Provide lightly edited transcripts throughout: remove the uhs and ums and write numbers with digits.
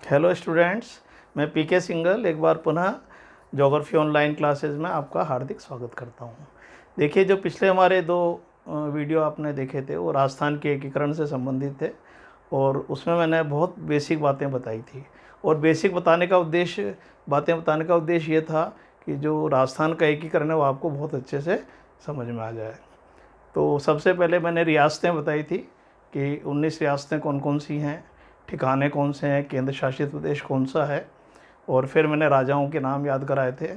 Hello students, मैं पीके single एक बार पुनः ज्योग्राफी ऑनलाइन क्लासेस में आपका हार्दिक स्वागत करता हूं। देखिए, जो पिछले हमारे दो वीडियो आपने देखे थे वो राजस्थान के एकीकरण से संबंधित थे और उसमें मैंने बहुत बेसिक बातें बताई थी। और बेसिक बातें बताने का उद्देश्य ये था कि जो राजस्थान का एकीकरण है वो आपको बहुत अच्छे से समझ में आ जाए। तो सबसे पहले मैंने रियासतें बताई थी कि 19 रियासतें कौन कौन सी हैं, ठिकाने कौन से हैं, केंद्र शासित प्रदेश कौन सा है, और फिर मैंने राजाओं के नाम याद कराए थे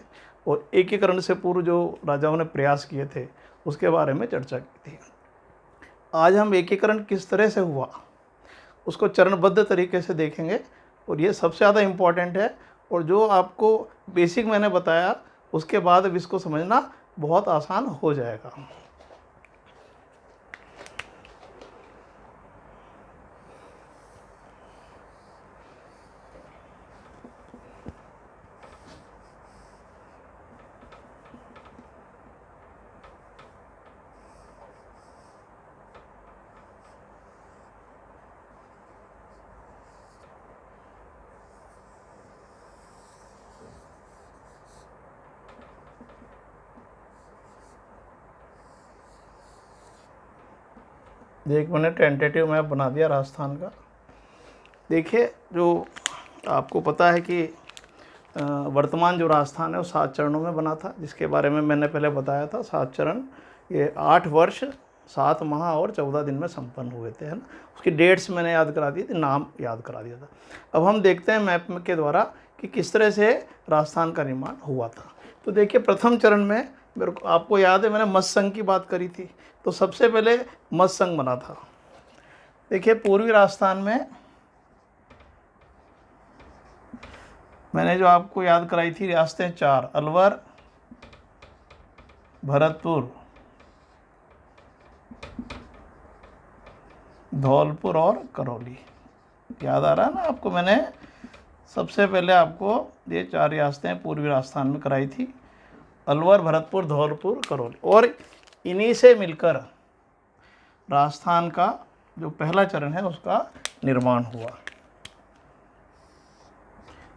और एकीकरण से पूर्व जो राजाओं ने प्रयास किए थे उसके बारे में चर्चा की थी। आज हम एकीकरण किस तरह से हुआ उसको चरणबद्ध तरीके से देखेंगे और ये सबसे ज़्यादा इम्पॉर्टेंट है। और जो आपको बेसिक मैंने बताया उसके बाद अब इसको समझना बहुत आसान हो जाएगा। एक मैंने टेंटेटिव मैप बना दिया राजस्थान का। देखिए, जो आपको पता है कि वर्तमान जो राजस्थान है वो 7 चरणों में बना था, जिसके बारे में मैंने पहले बताया था। 7 चरण, ये 8 वर्ष 7 माह और 14 दिन में संपन्न हुए थे, है ना। उसकी डेट्स मैंने याद करा दी थी, नाम याद करा दिया था। अब हम देखते हैं मैप के द्वारा कि किस तरह से राजस्थान का निर्माण हुआ था। तो देखिए, प्रथम चरण में आपको याद है मैंने मत्स्य संघ की बात करी थी। तो सबसे पहले मत्स्य संघ बना था। देखिए, पूर्वी राजस्थान में मैंने जो आपको याद कराई थी रियासतें 4, अलवर, भरतपुर, धौलपुर और करौली। याद आ रहा है ना आपको। मैंने सबसे पहले आपको ये 4 रियासतें पूर्वी राजस्थान में कराई थी, अलवर, भरतपुर, धौलपुर, करौली। और इन्हीं से मिलकर राजस्थान का जो पहला चरण है उसका निर्माण हुआ।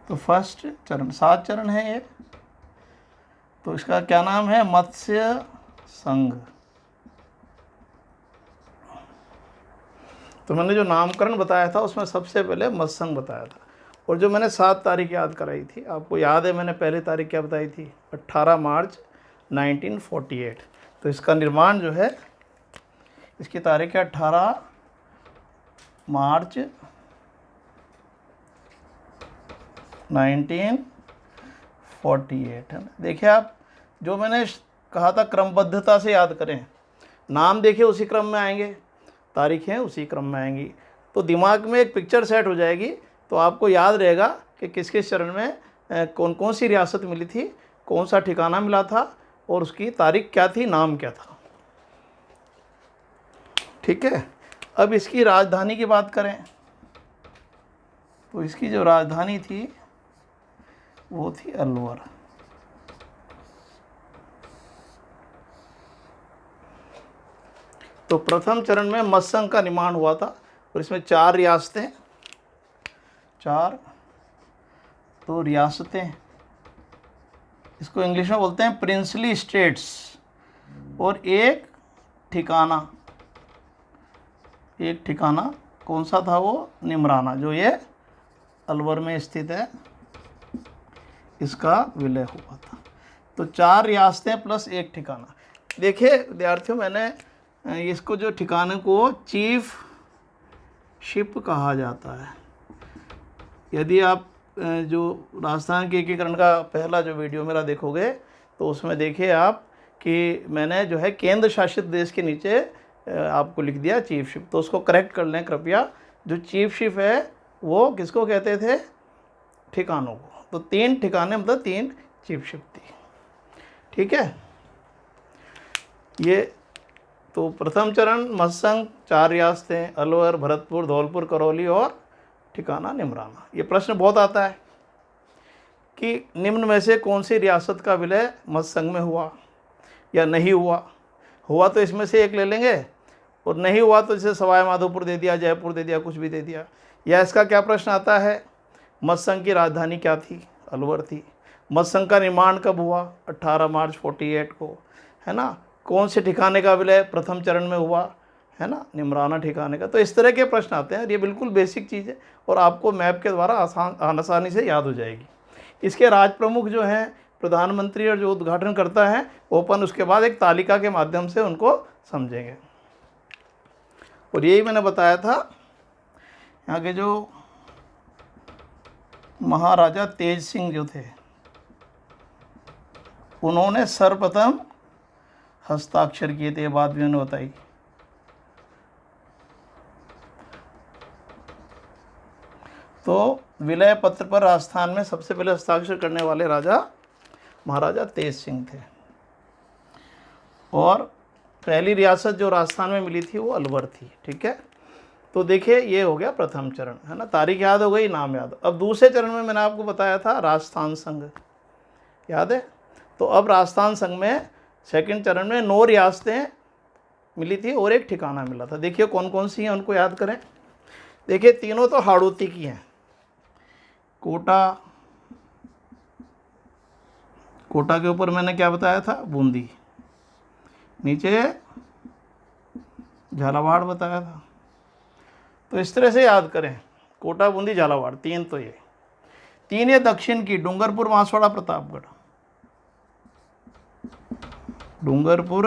तो फर्स्ट चरण, 7 चरण है ये। तो इसका क्या नाम है? मत्स्य संघ। तो मैंने जो नामकरण बताया था उसमें सबसे पहले मत्स्य संघ बताया था। और जो मैंने 7 तारीख याद कराई थी, आपको याद है मैंने पहली तारीख क्या बताई थी? 18 मार्च 1948। तो इसका निर्माण जो है, इसकी तारीख है 18 मार्च 1948, है ना। देखिए, आप जो मैंने कहा था क्रमबद्धता से याद करें। नाम देखिए उसी क्रम में आएंगे, तारीखें उसी क्रम में आएंगी, तो दिमाग में एक पिक्चर सेट हो जाएगी। तो आपको याद रहेगा कि किस किस चरण में कौन कौन सी रियासत मिली थी, कौन सा ठिकाना मिला था और उसकी तारीख क्या थी, नाम क्या था। ठीक है। अब इसकी राजधानी की बात करें तो इसकी जो राजधानी थी वो थी अलवर। तो प्रथम चरण में मत्स्य संघ का निर्माण हुआ था और इसमें 4 रियासतें, 4 तो रियासतें, इसको इंग्लिश में बोलते हैं प्रिंसली स्टेट्स, और एक ठिकाना। एक ठिकाना कौन सा था? वो निमराना, जो ये अलवर में स्थित है, इसका विलय हुआ था। तो 4 रियासतें प्लस एक ठिकाना। देखिए विद्यार्थियों, मैंने इसको जो ठिकाने को चीफ शिप कहा जाता है। यदि आप जो राजस्थान के एकीकरण का पहला जो वीडियो मेरा देखोगे तो उसमें देखिए आप कि मैंने जो है केंद्र शासित देश के नीचे आपको लिख दिया चीफ शिप। तो उसको करेक्ट कर लें कृपया। जो चीफ शिप है वो किसको कहते थे? ठिकानों को। तो 3 ठिकाने मतलब 3 चीफ शिप थी। ठीक है। ये तो प्रथम चरण मत्स्य संघ, 4 रियासतें, अलवर, भरतपुर, धौलपुर, करौली और ठिकाना निमराना। ये प्रश्न बहुत आता है कि निम्न में से कौन सी रियासत का विलय मत्स्य संघ में हुआ या नहीं हुआ। हुआ तो इसमें से एक ले लेंगे और नहीं हुआ तो जैसे सवाई माधोपुर दे दिया, जयपुर दे दिया, कुछ भी दे दिया। या इसका क्या प्रश्न आता है? मत्स्य संघ की राजधानी क्या थी? अलवर थी। मत्स्य संघ का निर्माण कब हुआ? 18 मार्च 48 को, है ना। कौन से ठिकाने का विलय प्रथम चरण में हुआ? है ना, निमराना ठिकाने का। तो इस तरह के प्रश्न आते हैं, ये बिल्कुल बेसिक चीज़ है और आपको मैप के द्वारा आसानी से याद हो जाएगी। इसके राज प्रमुख जो हैं, प्रधानमंत्री और जो उद्घाटन करता है, वो अपन उसके बाद एक तालिका के माध्यम से उनको समझेंगे। और यही मैंने बताया था, यहाँ के जो महाराजा तेज सिंह जो थे, उन्होंने सर्वप्रथम हस्ताक्षर किए थे, ये बात भी मैंने बताई। तो विलय पत्र पर राजस्थान में सबसे पहले हस्ताक्षर करने वाले राजा महाराजा तेज सिंह थे। और पहली रियासत जो राजस्थान में मिली थी वो अलवर थी। ठीक है, तो देखिए ये हो गया प्रथम चरण, है ना। तारीख याद हो गई, नाम याद। अब दूसरे चरण में मैंने आपको बताया था राजस्थान संघ, याद है। तो अब राजस्थान संघ में सेकंड चरण में 9 रियासतें मिली थी और एक ठिकाना मिला था। देखिए कौन कौन सी हैं, उनको याद करें। देखिए तीनों तो हाड़ौती की हैं। कोटा, कोटा के ऊपर मैंने क्या बताया था? बूंदी। नीचे झालावाड़ बताया था। तो इस तरह से याद करें, कोटा, बूंदी, झालावाड़, 3 तो ये 3। ये दक्षिण की डूंगरपुर, बांसवाड़ा, प्रतापगढ़। डूंगरपुर,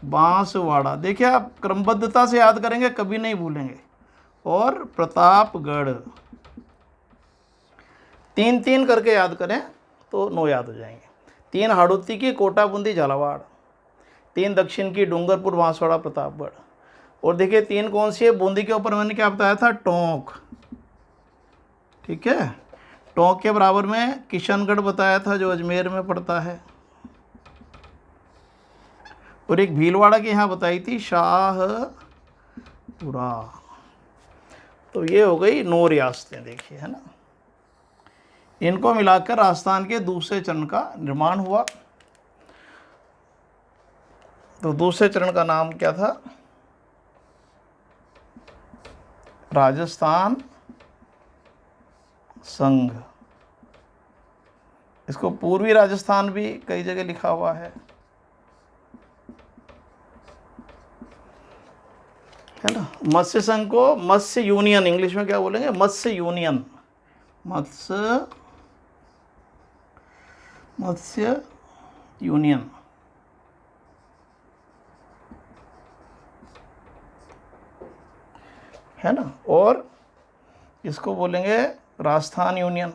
बांसवाड़ा, देखिए आप क्रमबद्धता से याद करेंगे, कभी नहीं भूलेंगे। और प्रतापगढ़, 3-3 करके याद करें तो 9 याद हो जाएंगे। 3 हाड़ौती की, कोटा, बूंदी, झालावाड़। 3 दक्षिण की, डूंगरपुर, बांसवाड़ा, प्रतापगढ़। और देखिए 3 कौन सी है? बूंदी के ऊपर मैंने क्या बताया था? टोंक। ठीक है, टोंक के बराबर में किशनगढ़ बताया था, जो अजमेर में पड़ता है। और एक भीलवाड़ा की यहाँ बताई थी, शाहपुरा। तो ये हो गई 9 रियासतें, देखिए, है ना। इनको मिलाकर राजस्थान के दूसरे चरण का निर्माण हुआ। तो दूसरे चरण का नाम क्या था? राजस्थान संघ। इसको पूर्वी राजस्थान भी कई जगह लिखा हुआ है ना। मत्स्य संघ को मत्स्य यूनियन, इंग्लिश में क्या बोलेंगे? मत्स्य यूनियन। मत्स्य यूनियन, है ना। और इसको बोलेंगे राजस्थान यूनियन।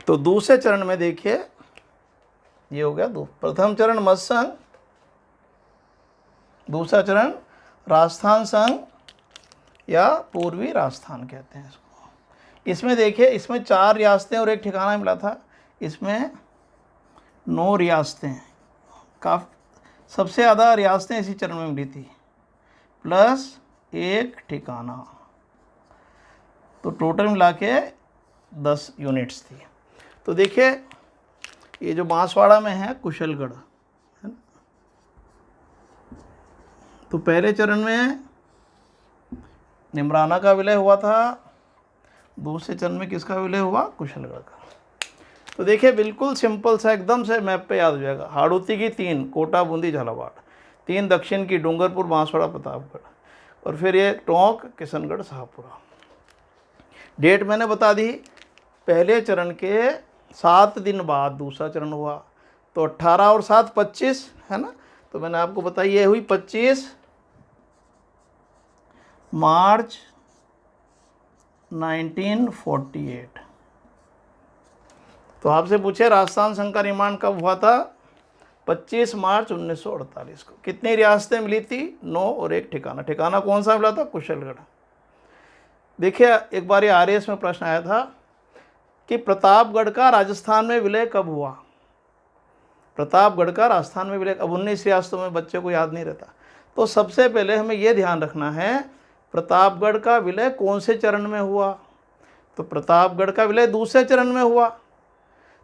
तो दूसरे चरण में देखिए, ये हो गया प्रथम चरण मत्स्य संघ, दूसरा चरण राजस्थान संघ या पूर्वी राजस्थान कहते हैं इसको। इसमें देखिए, इसमें 4 रियासतें और एक ठिकाना मिला था। इसमें 9 रियासतें, सबसे ज़्यादा रियासतें इसी चरण में मिली थी, प्लस एक ठिकाना। तो टोटल मिला के 10 यूनिट्स थी। तो देखिए ये जो बांसवाड़ा में है कुशलगढ़, है ना। तो पहले चरण में निमराना का विलय हुआ था, दूसरे चरण में किसका विलय हुआ? कुशलगढ़ का। तो देखिए बिल्कुल सिंपल सा, एकदम से मैप पे याद हो जाएगा। हाड़ौती की 3, कोटा, बूंदी, झालावाड़। 3 दक्षिण की, डूंगरपुर, बांसवाड़ा, प्रतापगढ़। और फिर ये टोंक, किशनगढ़, शाहपुरा। डेट मैंने बता दी। पहले चरण के 7 दिन बाद दूसरा चरण हुआ। तो 18 और 7 25, है ना। तो मैंने आपको बताई ये हुई 25 मार्च 1948। तो आपसे पूछे राजस्थान संघ का निर्माण कब हुआ था? 25 मार्च 1948 को। कितनी रियासतें मिली थी? 9 और एक ठिकाना। ठिकाना कौन सा मिला था? कुशलगढ़। देखिए एक बार ये आरएएस में प्रश्न आया था कि प्रतापगढ़ का राजस्थान में विलय कब हुआ? प्रतापगढ़ का राजस्थान में विलय, अब 19 रियासतों में बच्चे को याद नहीं रहता। तो सबसे पहले हमें यह ध्यान रखना है, प्रतापगढ़ का विलय कौन से चरण में हुआ? तो प्रतापगढ़ का विलय दूसरे चरण में हुआ।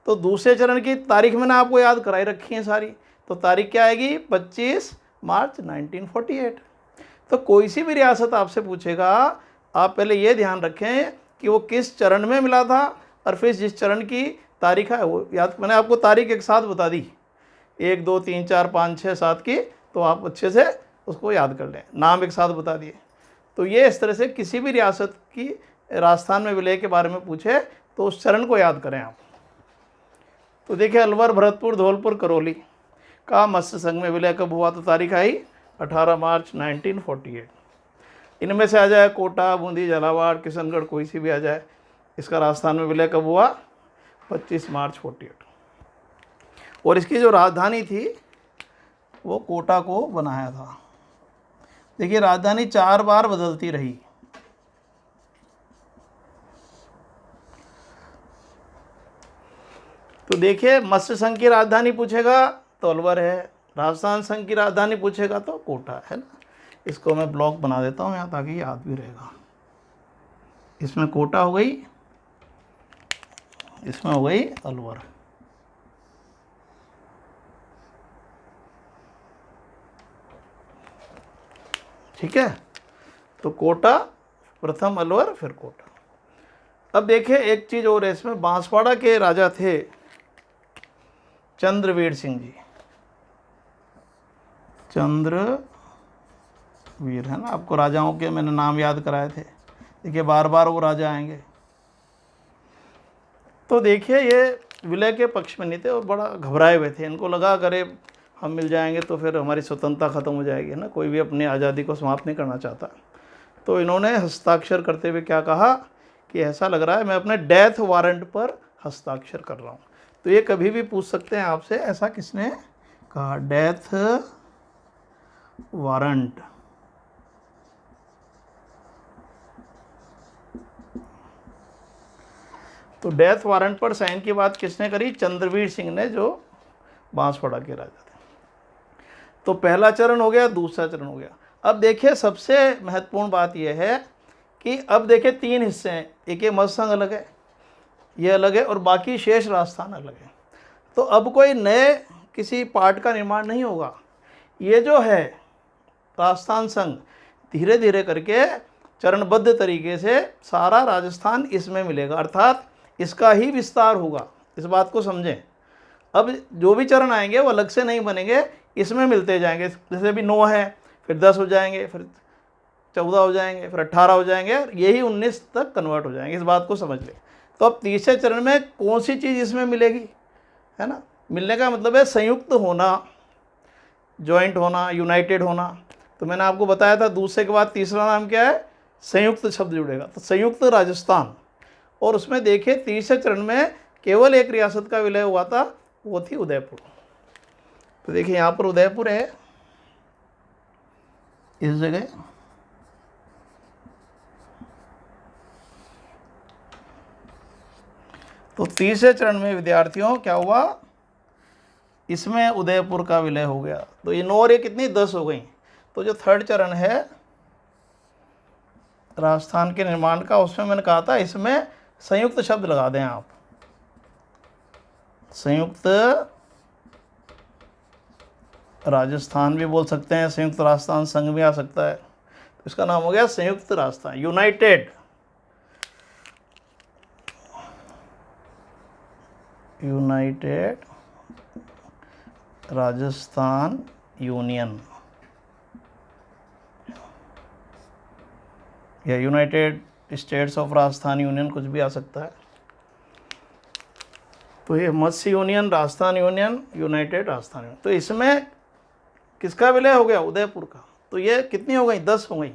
तो दूसरे चरण की तारीख मैंने आपको याद कराई रखी है सारी। तो तारीख क्या आएगी 25 मार्च 1948। तो कोई सी भी रियासत आपसे पूछेगा, आप पहले ये ध्यान रखें कि वो किस चरण में मिला था, और फिर जिस चरण की तारीख है वो याद, मैंने आपको तारीख एक साथ बता दी 1 2 3 4 5 6 7 की, तो आप अच्छे से उसको याद कर लें, नाम एक साथ बता दिए। तो ये इस तरह से किसी भी रियासत की राजस्थान में विलय के बारे में पूछे तो उस चरण को याद करें आप। तो देखिए अलवर, भरतपुर, धौलपुर, करौली का मत्स्य संघ में विलय कब हुआ, तो तारीख आई 18 मार्च 1948। इनमें से आ जाए कोटा, बूंदी, झालावाड़, किशनगढ़, कोई सी भी आ जाए, इसका राजस्थान में विलय कब हुआ 25 मार्च 48। और इसकी जो राजधानी थी वो कोटा को बनाया था। देखिए राजधानी 4 बार बदलती रही। तो देखिए मत्स्य संघ की राजधानी पूछेगा तो अलवर है, राजस्थान संघ की राजधानी पूछेगा तो कोटा है ना। इसको मैं ब्लॉक बना देता हूँ यहाँ ताकि याद भी रहेगा। इसमें कोटा हो गई, इसमें हो गई अलवर। ठीक है, तो कोटा प्रथम, अलवर फिर कोटा। अब देखिए एक चीज़ और है इसमें, बांसवाड़ा के राजा थे चंद्रवीर सिंह जी। चंद्रवीर है ना, आपको राजाओं के मैंने नाम याद कराए थे। देखिए बार बार वो राजा आएंगे। तो देखिए ये विलय के पक्ष में नहीं थे और बड़ा घबराए हुए थे। इनको लगा करे हम मिल जाएंगे तो फिर हमारी स्वतंत्रता ख़त्म हो जाएगी ना, कोई भी अपनी आज़ादी को समाप्त नहीं करना चाहता। तो इन्होंने हस्ताक्षर करते हुए क्या कहा कि ऐसा लग रहा है मैं अपने डेथ वारंट पर हस्ताक्षर कर रहा हूँ। तो ये कभी भी पूछ सकते हैं आपसे, ऐसा किसने कहा, डेथ वारंट। तो डेथ वारंट पर साइन की बात किसने करी, चंद्रवीर सिंह ने, जो बांसवाड़ा के राजा थे। तो पहला चरण हो गया, दूसरा चरण हो गया। अब देखिए सबसे महत्वपूर्ण बात यह है कि अब देखिए 3 हिस्से हैं, एक ये मत्स्य संघ अलग है, ये अलग है, और बाकी शेष राजस्थान अलग है। तो अब कोई नए किसी पार्ट का निर्माण नहीं होगा। ये जो है राजस्थान संघ धीरे धीरे करके चरणबद्ध तरीके से सारा राजस्थान इसमें मिलेगा, अर्थात इसका ही विस्तार होगा। इस बात को समझें। अब जो भी चरण आएंगे वो अलग से नहीं बनेंगे, इसमें मिलते जाएंगे। जैसे अभी 9 है, फिर 10 हो जाएंगे, फिर 14 हो जाएंगे, फिर 18 हो जाएंगे, यही 19 तक कन्वर्ट हो जाएंगे। इस बात को समझ लें। तो अब तीसरे चरण में कौन सी चीज़ इसमें मिलेगी, है ना। मिलने का मतलब है संयुक्त होना, जॉइंट होना, यूनाइटेड होना। तो मैंने आपको बताया था दूसरे के बाद तीसरा नाम क्या है, संयुक्त शब्द जुड़ेगा, तो संयुक्त राजस्थान। और उसमें देखिए तीसरे चरण में केवल एक रियासत का विलय हुआ था, वो थी उदयपुर। तो देखिए यहाँ पर उदयपुर है इस जगह। तो तीसरे चरण में विद्यार्थियों क्या हुआ, इसमें उदयपुर का विलय हो गया। तो ये 9 और ये कितनी 10 हो गई। तो जो थर्ड चरण है राजस्थान के निर्माण का, उसमें मैंने कहा था इसमें संयुक्त शब्द लगा दें आप, संयुक्त राजस्थान भी बोल सकते हैं, संयुक्त राजस्थान संघ भी आ सकता है। तो इसका नाम हो गया संयुक्त राजस्थान, यूनाइटेड राजस्थान यूनियन, या united states of Rajasthan union, कुछ भी आ सकता है। तो ये Matsya union, Rajasthan union, united Rajasthan union. तो इसमें किसका विलय हो गया, उदयपुर का। तो ये कितनी हो गई, 10 हो गई।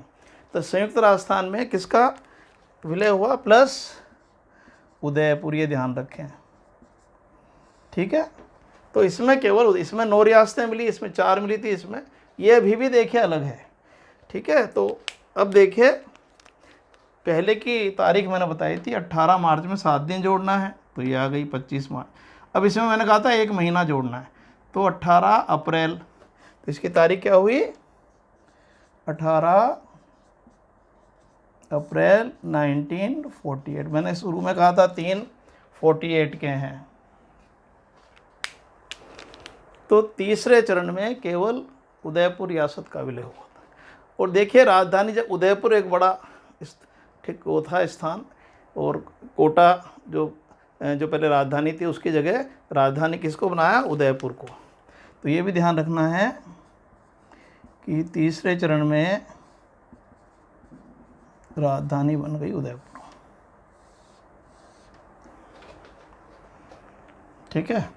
तो संयुक्त राजस्थान में किसका विलय हुआ, प्लस उदयपुर, ये ध्यान रखें। ठीक है। तो इसमें केवल, इसमें 9 रियासतें मिली, इसमें 4 मिली थी, इसमें ये अभी भी देखिए अलग है। ठीक है। तो अब देखिए पहले की तारीख मैंने बताई थी 18 मार्च में 7 दिन जोड़ना है, तो ये आ गई 25 मार्च। अब इसमें मैंने कहा था 1 महीना जोड़ना है, तो 18 अप्रैल। तो इसकी तारीख क्या हुई, 18 अप्रैल 1948। मैंने शुरू में कहा था 348 के हैं। तो तीसरे चरण में केवल उदयपुर रियासत का विलय हुआ था। और देखिए राजधानी जब उदयपुर एक बड़ा ठीक वो था स्थान, और कोटा जो पहले राजधानी थी उसकी जगह राजधानी किसको बनाया, उदयपुर को। तो ये भी ध्यान रखना है कि तीसरे चरण में राजधानी बन गई उदयपुर। ठीक है।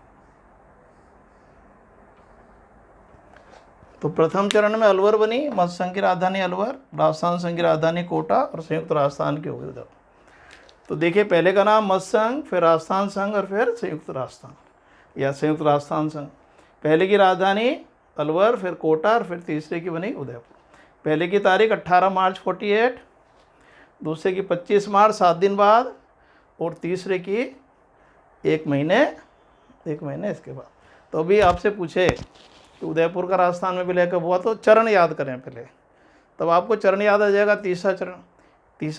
तो प्रथम चरण में अलवर बनी, मध्य संघ की राजधानी अलवर, राजस्थान संघ की राजधानी कोटा और संयुक्त राजस्थान की हो गई उदयपुर। तो देखिए पहले का नाम मध्य संघ, फिर राजस्थान संघ और फिर संयुक्त राजस्थान या संयुक्त राजस्थान संघ। पहले की राजधानी अलवर, फिर कोटा और फिर तीसरे की बनी उदयपुर। पहले की तारीख 18 मार्च 48, दूसरे की 25 मार्च 7 दिन बाद, और तीसरे की एक महीने इसके बाद। तो अभी आपसे पूछे कि उदयपुर का राजस्थान में विलय कब हुआ, तो चरण याद करें पहले, तब आपको चरण याद आ जाएगा। तीसरा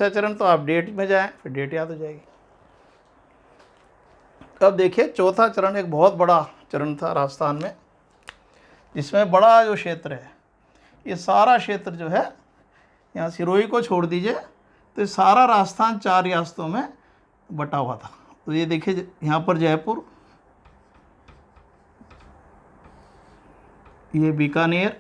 चरण तो आप डेट में जाएं, फिर डेट याद हो जाएगी। अब देखिए चौथा चरण एक बहुत बड़ा चरण था राजस्थान में, जिसमें बड़ा जो क्षेत्र है, ये सारा क्षेत्र जो है, यहाँ सिरोही को छोड़ दीजिए तो ये सारा राजस्थान 4 रियासतों में बटा हुआ था। तो ये देखिए यहाँ पर जयपुर, ये बीकानेर,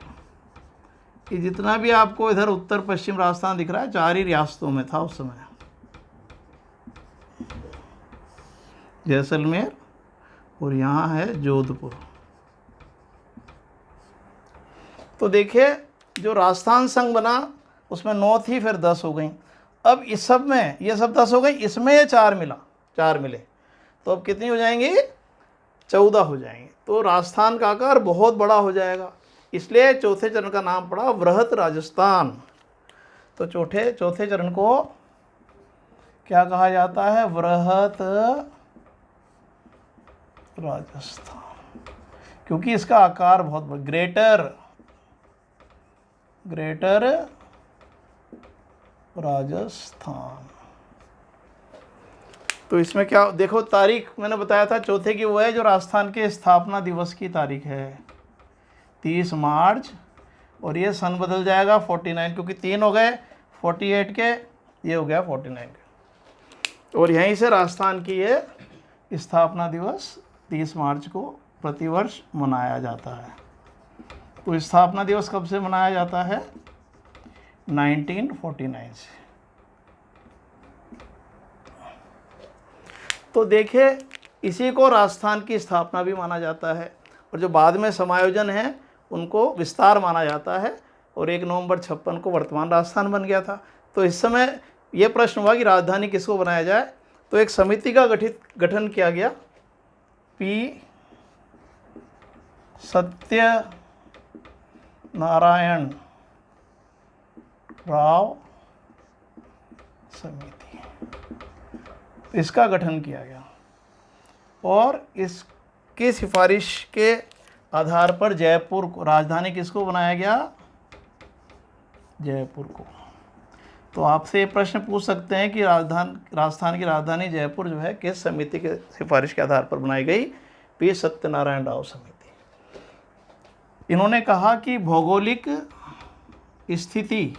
ये जितना भी आपको इधर उत्तर पश्चिम राजस्थान दिख रहा है 4 ही रियासतों में था उस समय। जैसलमेर और यहाँ है जोधपुर। तो देखिए जो राजस्थान संघ बना उसमें 9 थी, फिर 10 हो गई। अब इस सब में ये सब 10 हो गई, इसमें ये 4 मिले, तो अब कितनी हो जाएंगी, 14 हो जाएंगे। तो राजस्थान का आकार बहुत बड़ा हो जाएगा, इसलिए चौथे चरण का नाम पड़ा वृहत राजस्थान। तो चौथे चरण को क्या कहा जाता है, वृहत राजस्थान, क्योंकि इसका आकार बहुत बड़ा, ग्रेटर राजस्थान। तो इसमें क्या देखो, तारीख मैंने बताया था चौथे की वो है जो राजस्थान के स्थापना दिवस की तारीख है 30 मार्च, और ये सन बदल जाएगा 49, क्योंकि 3 हो गए 48 के, ये हो गया 49 के। और यहीं से राजस्थान की ये स्थापना दिवस 30 मार्च को प्रतिवर्ष मनाया जाता है। तो स्थापना दिवस कब से मनाया जाता है, 1949 से। तो देखिए इसी को राजस्थान की स्थापना भी माना जाता है, और जो बाद में समायोजन है उनको विस्तार माना जाता है, और 1 नवंबर 56 को वर्तमान राजस्थान बन गया था। तो इस समय ये प्रश्न हुआ कि राजधानी किसको बनाया जाए, तो एक समिति का गठन किया गया, पी सत्यनारायण राव समिति, इसका गठन किया गया, और इसकी सिफारिश के आधार पर जयपुर को राजधानी किसको बनाया गया, जयपुर को। तो आपसे ये प्रश्न पूछ सकते हैं कि राजस्थान की राजधानी जयपुर जो है किस समिति के सिफारिश के आधार पर बनाई गई, पी सत्यनारायण राव समिति। इन्होंने कहा कि भौगोलिक स्थिति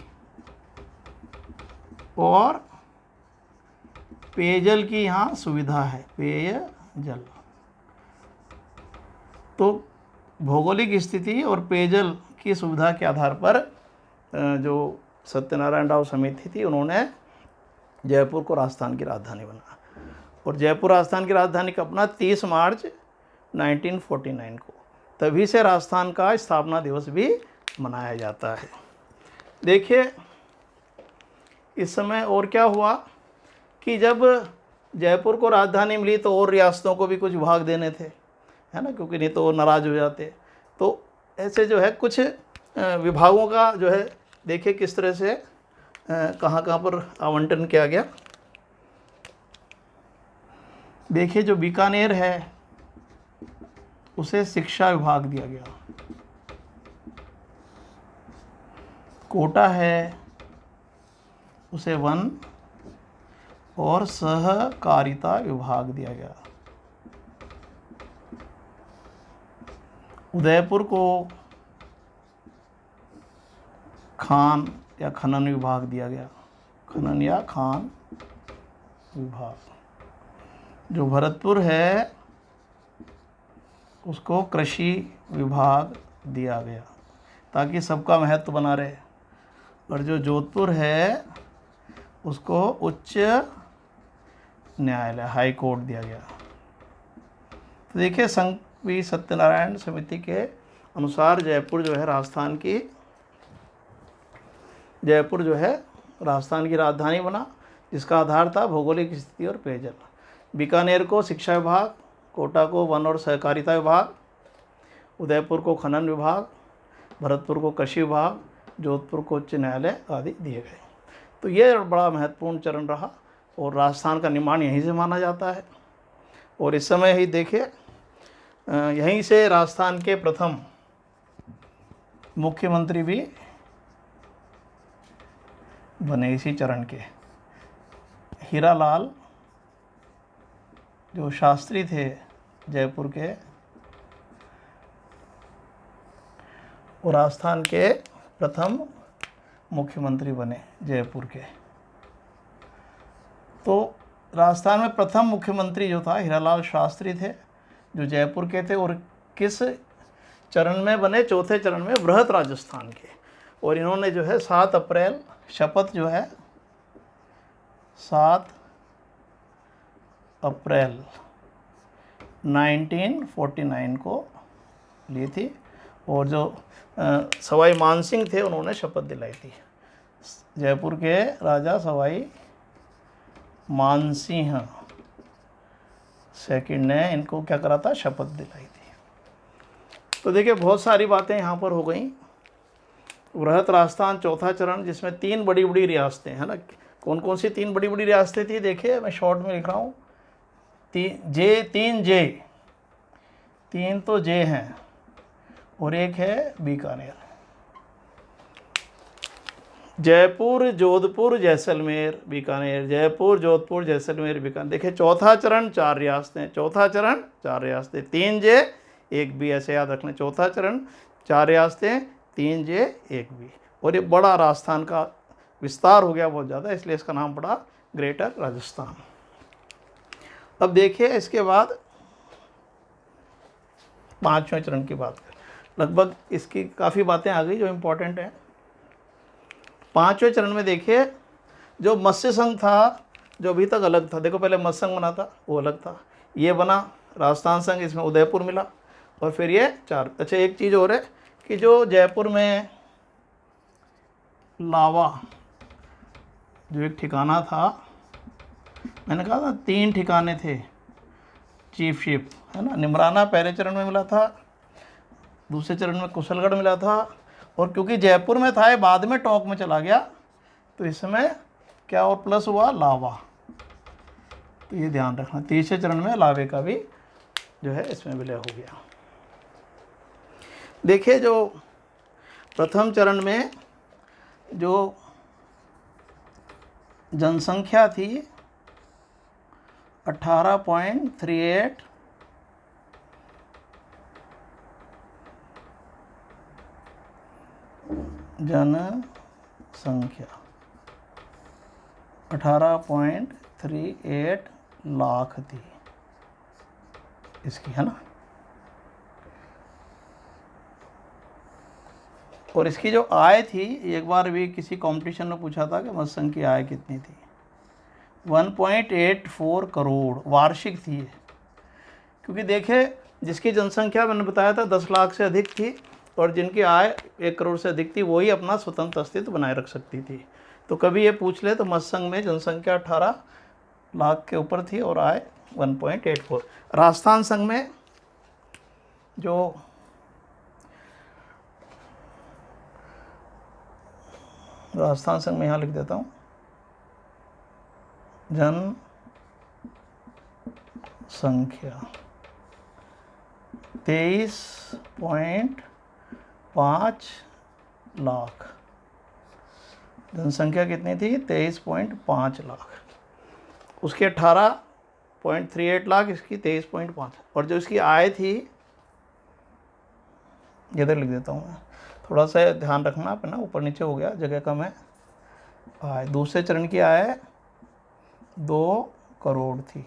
और पेयजल की यहाँ सुविधा है, पेयजल। तो भौगोलिक स्थिति और पेयजल की सुविधा के आधार पर जो सत्यनारायण राव समिति थी उन्होंने जयपुर को राजस्थान की राजधानी बनाया, और जयपुर राजस्थान की राजधानी कब बना, 30 मार्च 1949 को। तभी से राजस्थान का स्थापना दिवस भी मनाया जाता है। देखिए इस समय और क्या हुआ कि जब जयपुर को राजधानी मिली तो और रियासतों को भी कुछ भाग देने थे, है ना, क्योंकि नहीं तो वो नाराज़ हो जाते। तो ऐसे जो है कुछ विभागों का जो है देखिए किस तरह से कहाँ पर आवंटन किया गया। देखिए जो बीकानेर है उसे शिक्षा विभाग दिया गया, कोटा है उसे वन और सहकारिता विभाग दिया गया, उदयपुर को खान या खनन विभाग दिया गया, खनन या खान विभाग। जो भरतपुर है उसको कृषि विभाग दिया गया ताकि सबका महत्व बना रहे। और जो जोधपुर है उसको उच्च न्यायालय, हाई कोर्ट दिया गया। तो देखिए संघ वी सत्यनारायण समिति के अनुसार जयपुर जो है राजस्थान की राजधानी बना, जिसका आधार था भौगोलिक स्थिति और पेयजल। बीकानेर को शिक्षा विभाग, कोटा को वन और सहकारिता विभाग, उदयपुर को खनन विभाग, भरतपुर को कृषि विभाग, जोधपुर को उच्च न्यायालय आदि दिए गए। तो ये बड़ा महत्वपूर्ण चरण रहा और राजस्थान का निर्माण यहीं से माना जाता है। और इस समय ही देखिए यहीं से राजस्थान के प्रथम मुख्यमंत्री भी बने इसी चरण के। हीरालाल जो शास्त्री थे जयपुर के, वो राजस्थान के प्रथम मुख्यमंत्री बने जयपुर के। तो राजस्थान में प्रथम मुख्यमंत्री जो था हीरालाल शास्त्री थे, जो जयपुर के थे। और किस चरण में बने? चौथे चरण में, बृहत राजस्थान के। और इन्होंने जो है 7 अप्रैल शपथ जो है 7 अप्रैल 1949 को ली थी। और जो सवाई मानसिंह थे उन्होंने शपथ दिलाई थी। जयपुर के राजा सवाई मानसिंह सेकंड ने इनको क्या करा था? शपथ दिलाई थी। तो देखिए बहुत सारी बातें यहाँ पर हो गई। बृहत राजस्थान चौथा चरण, जिसमें 3 बड़ी बड़ी रियासतें हैं ना। कौन कौन सी 3 बड़ी बड़ी रियासतें थी? देखिए मैं शॉर्ट में लिख रहा हूँ। 3 तो जे हैं और एक है बीकानेर। जयपुर, जोधपुर, जैसलमेर, बीकानेर। जयपुर, जोधपुर, जैसलमेर, बीकानेर। देखिए चौथा चरण 4 रियासतें, 3 जे 1 बी, ऐसे याद रखना। चौथा चरण 4 रियासतें, 3 जे 1 बी। और ये बड़ा राजस्थान का विस्तार हो गया बहुत ज़्यादा, इसलिए इसका नाम पड़ा ग्रेटर राजस्थान। अब देखिए इसके बाद 5वें चरण की बात करें। लगभग इसकी काफ़ी बातें आ गई जो इम्पोर्टेंट हैं। 5वें चरण में देखिए जो मत्स्य संघ था, जो अभी तक अलग था। देखो पहले मत्स्य संघ बना था, वो अलग था। ये बना राजस्थान संघ, इसमें उदयपुर मिला। और फिर ये 4। अच्छा एक चीज़ और है कि जो जयपुर में लावा जो एक ठिकाना था, मैंने कहा था 3 ठिकाने थे चीफ शिप, है ना। निमराना पहले चरण में मिला था, दूसरे चरण में कुशलगढ़ मिला था। और क्योंकि जयपुर में था ये बाद में टोंक में चला गया, तो इस समय क्या और प्लस हुआ? लावा। तो ये ध्यान रखना, तीसरे चरण में लावे का भी जो है इसमें विलय हो गया। देखिए जो प्रथम चरण में जो जनसंख्या थी 18.38 जनसंख्या 18.38 लाख थी इसकी, है ना। और इसकी जो आय थी, एक बार भी किसी कंपटीशन में पूछा था कि मत्स्य संघ की आय कितनी थी। 1.84 करोड़ वार्षिक थी ये। क्योंकि देखे जिसकी जनसंख्या मैंने बताया था 10 लाख से अधिक थी, और जिनकी आय 1 करोड़ से अधिक थी, वही अपना स्वतंत्र अस्तित्व बनाए रख सकती थी। तो कभी ये पूछ ले तो मत्स्य संघ में जनसंख्या 18 लाख के ऊपर थी और आय 1.84। राजस्थान संघ में जो राजस्थान संघ में यहाँ लिख देता हूँ, जनसंख्या 23.5 लाख। जनसंख्या कितनी थी? 23.5 लाख। उसके 18.38 लाख, इसकी 23.5। और जो इसकी आय थी इधर लिख देता हूँ मैं, थोड़ा सा ध्यान रखना आप ना, ऊपर नीचे हो गया, जगह कम है। आय दूसरे चरण की आय 2 करोड़ थी,